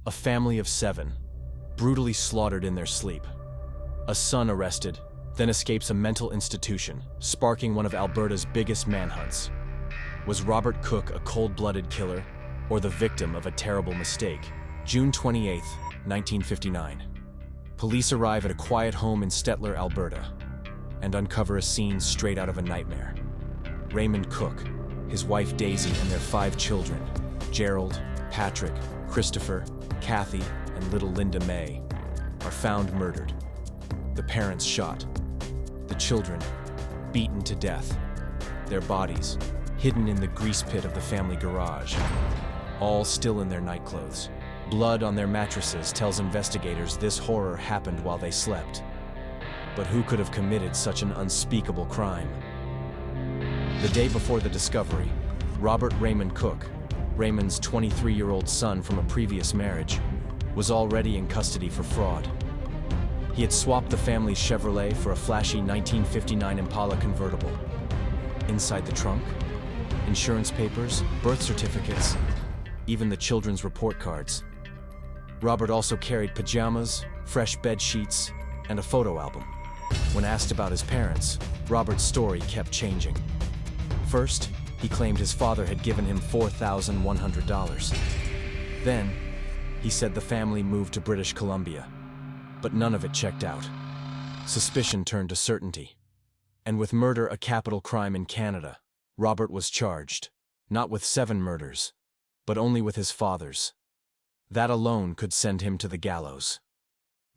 A family of 7, brutally slaughtered in their sleep. A son arrested, then escapes a mental institution, sparking one of Alberta's biggest manhunts. Was Robert Cook a cold-blooded killer, or the victim of a terrible mistake? June 28, 1959. Police arrive at a quiet home in Stettler, Alberta, and uncover a scene straight out of a nightmare. Raymond Cook, his wife Daisy, and their 5 children, Gerald, Patrick, Christopher, Kathy, and little Linda May, are found murdered. The parents shot. The children beaten to death. Their bodies hidden in the grease pit of the family garage, all still in their nightclothes. Blood on their mattresses tells investigators this horror happened while they slept. But who could have committed such an unspeakable crime? The day before the discovery, Robert Raymond Cook, Raymond's 23-year-old son from a previous marriage, was already in custody for fraud. He had swapped the family's Chevrolet for a flashy 1959 Impala convertible. Inside the trunk, insurance papers, birth certificates, even the children's report cards. Robert also carried pajamas, fresh bed sheets, and a photo album. When asked about his parents, Robert's story kept changing. First, he claimed his father had given him $4,100. Then, he said the family moved to British Columbia, but none of it checked out. Suspicion turned to certainty. And with murder a capital crime in Canada, Robert was charged, not with 7 murders, but only with his father's. That alone could send him to the gallows.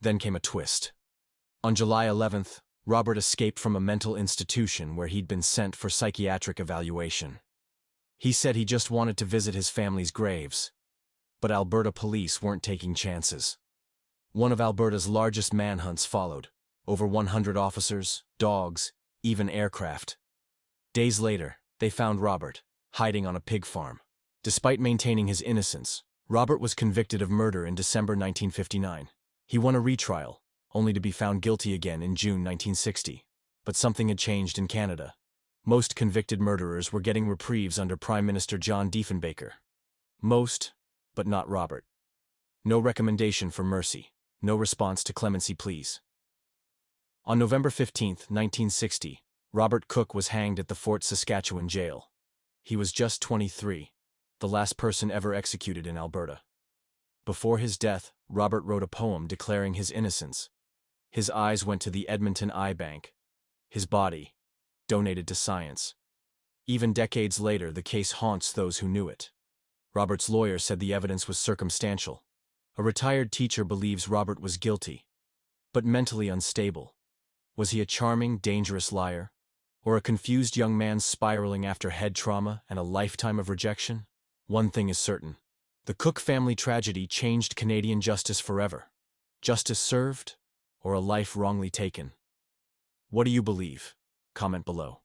Then came a twist. On July 11th, Robert escaped from a mental institution where he'd been sent for psychiatric evaluation. He said he just wanted to visit his family's graves. But Alberta police weren't taking chances. One of Alberta's largest manhunts followed. Over 100 officers, dogs, even aircraft. Days later, they found Robert, hiding on a pig farm. Despite maintaining his innocence, Robert was convicted of murder in December 1959. He won a retrial, only to be found guilty again in June 1960. But something had changed in Canada. Most convicted murderers were getting reprieves under Prime Minister John Diefenbaker. Most, but not Robert. No recommendation for mercy, no response to clemency pleas. On November 15, 1960, Robert Cook was hanged at the Fort Saskatchewan jail. He was just 23, the last person ever executed in Alberta. Before his death, Robert wrote a poem declaring his innocence. His eyes went to the Edmonton Eye Bank. His body, donated to science. Even decades later, the case haunts those who knew it. Robert's lawyer said the evidence was circumstantial. A retired teacher believes Robert was guilty, but mentally unstable. Was he a charming, dangerous liar? Or a confused young man spiraling after head trauma and a lifetime of rejection? One thing is certain. The Cook family tragedy changed Canadian justice forever. Justice served, or a life wrongly taken? What do you believe? Comment below.